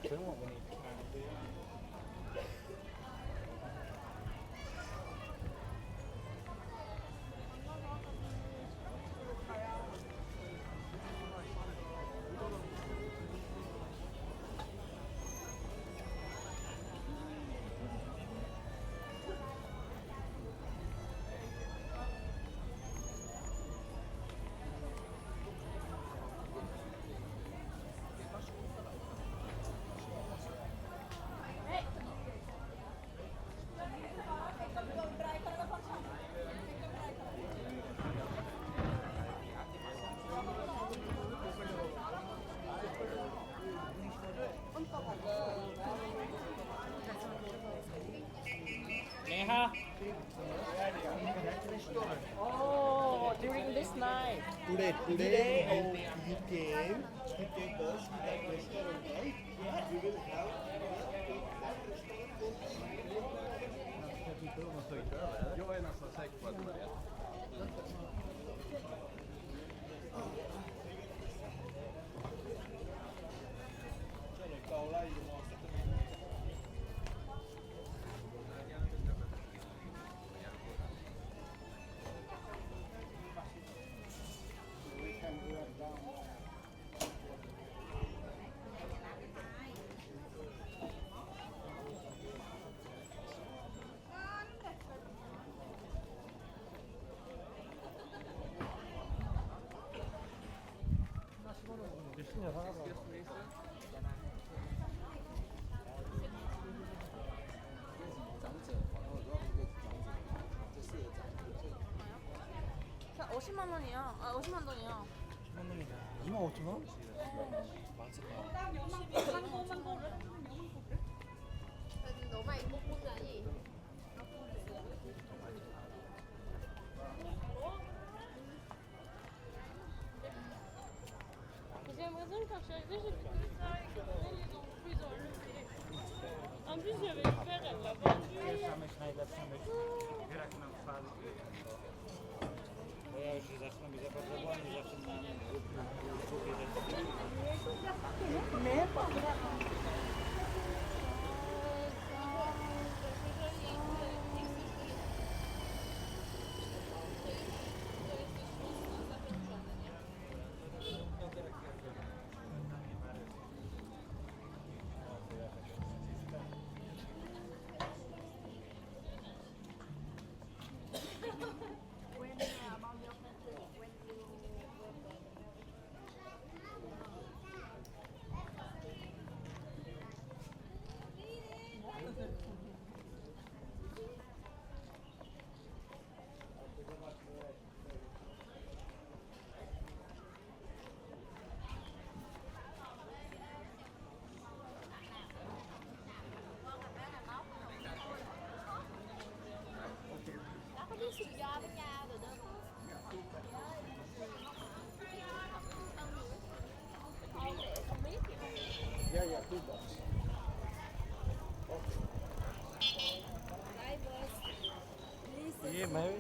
Tell me what we need. Neha? Oh, during this night. Today you came to take us to that restaurant, right? Yeah. We will have Jag är nästan säker på att det var rätt. 자, 50만 원이야. 아, 50만 돈이야. 25,000원? 너 많이 먹고 자니? J'ai l'impression que quand je suis arrivée, j'ai fait que ça et que maintenant ils ont pris, ils ont levé. En plus, j'avais peur, elle l'a vendu. Bo ja już zaczynam być zapotrzebowany, zaczynam kupić Có biết sự do với nhau rồi đâu. Không biết gì đâu. yeah, 2 bucks. Yeah, maybe.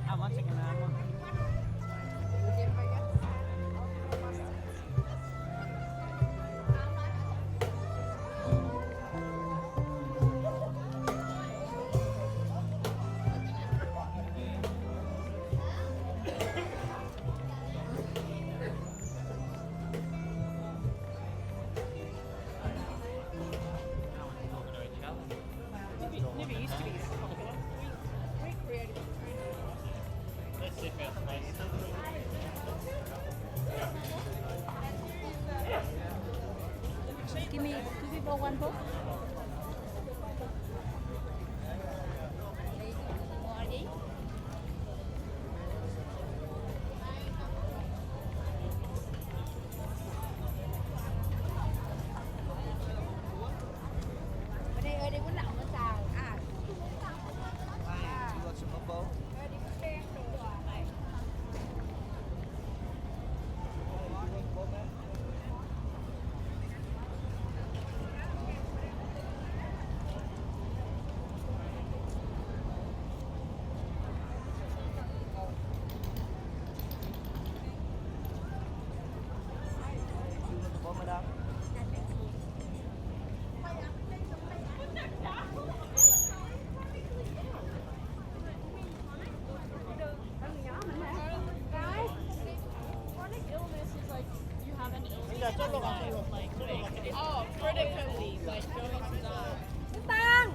How much can I have? Maybe it used to be that popular. We created it. Let's see if it's nice. Give me 2 people, 1 book. Oh, critically, like going to die. ตัง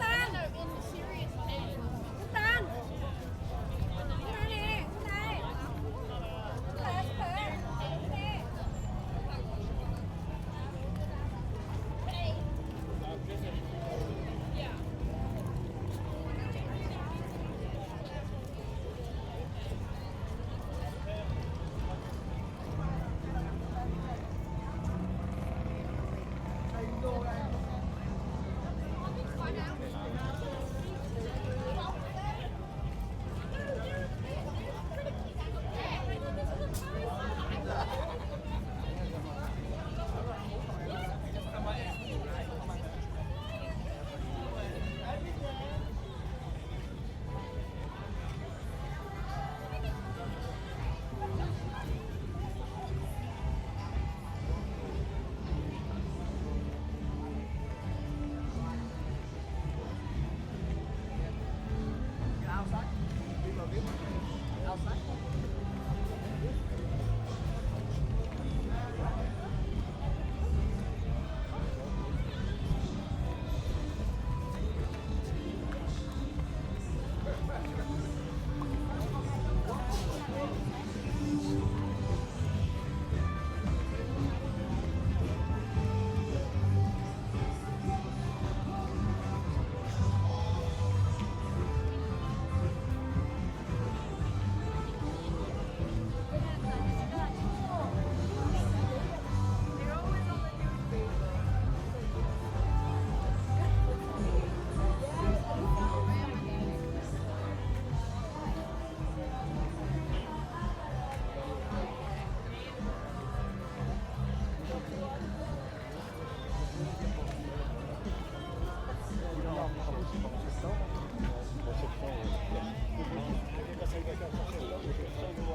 ตัง No, in the serious end. ตังนี่นี่นี่เปิดน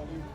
ี่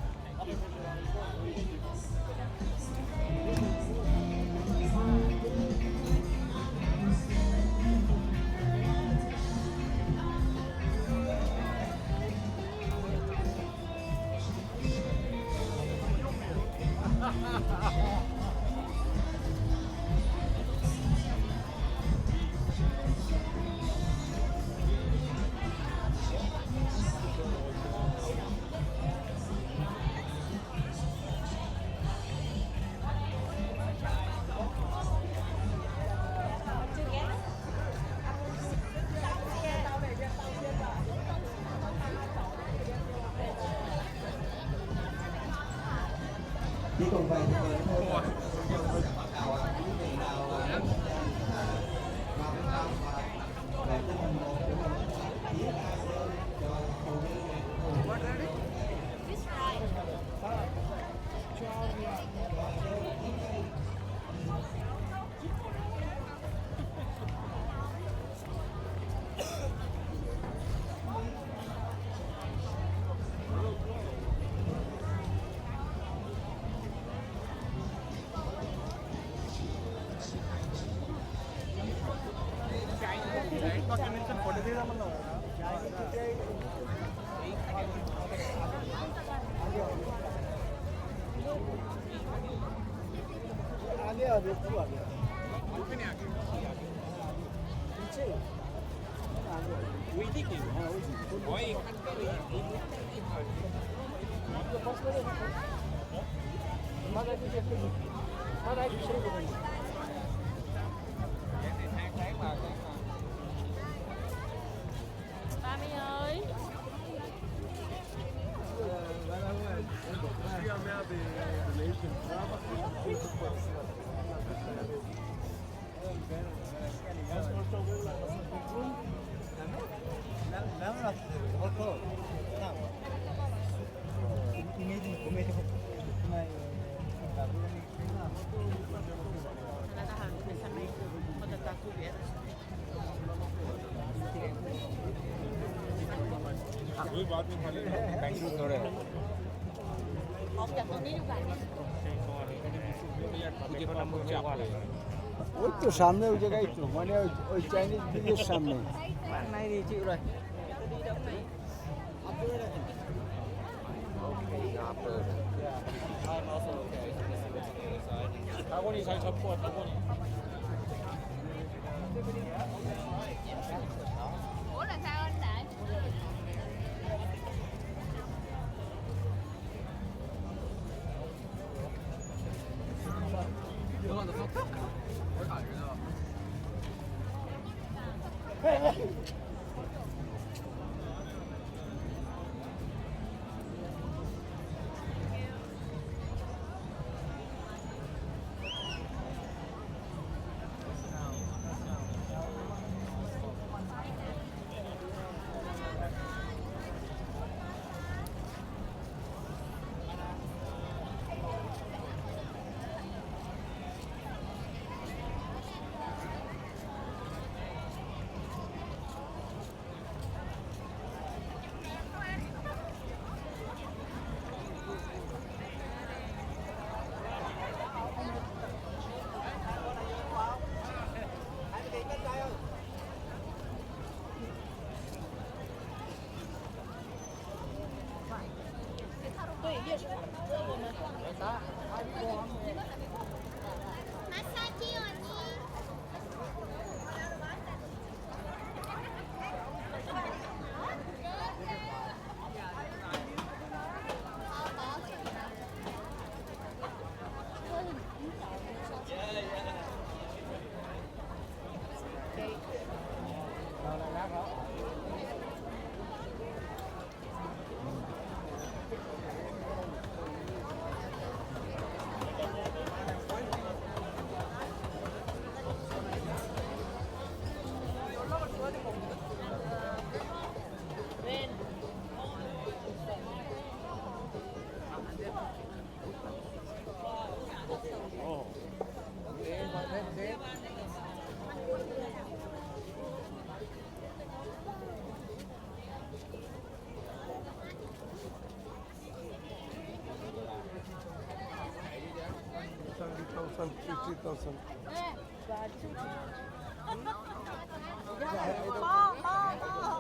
Đi cùng về thì người thôi. Đầu quý vị nào vào bên trong và về tới phần một của mình diễn ra cho hầu như Ba mươi ơi. ওই তো সামনে ওই জায়গায় তো মানে ওই Chinese ব্রিজের সামনে নাই দিয়েছি ওরা Okay, not perfect. Yeah, I'm also okay. So let's see what's on the other side. 다곤이 잘 잡고 다곤이. Ủa là sao anh Đại? 마사지 언니.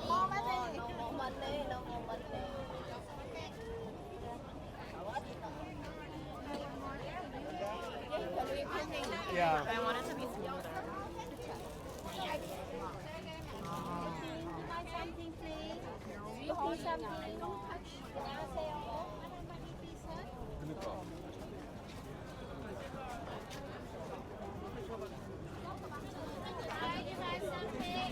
Bo mấy đi. Một mình đi, đâu một mình đi. Yeah. I want it to be smoother. Something, please. Do you hold something? 안녕하세요. I buy something.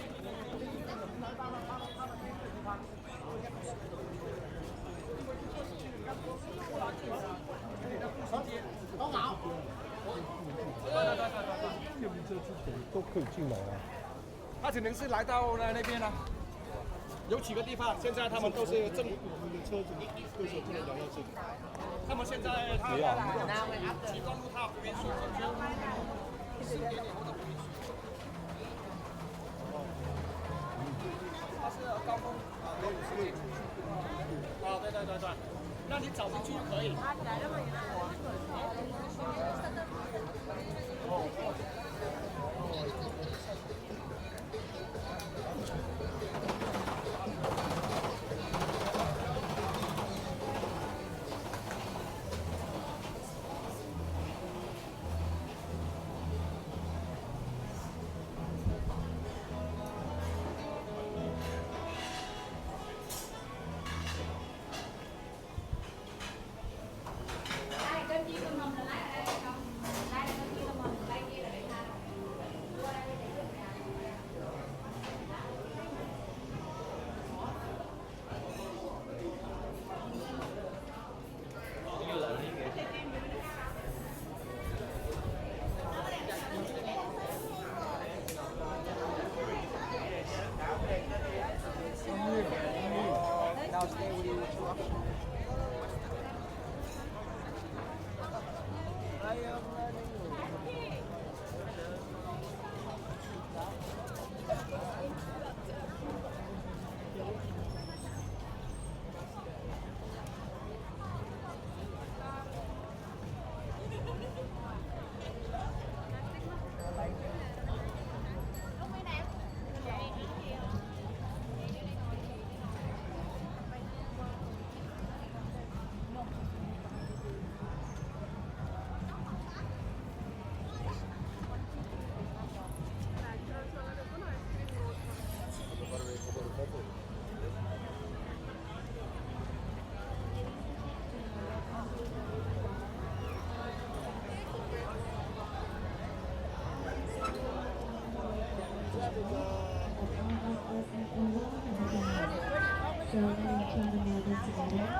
他只能是来到那边了。有几个地方，现在他们都是正。他们现在他极端路他不允许进去，4点以后都不允许。它是高峰50对对对对，那你早进去就可以。So then you turn the nail together.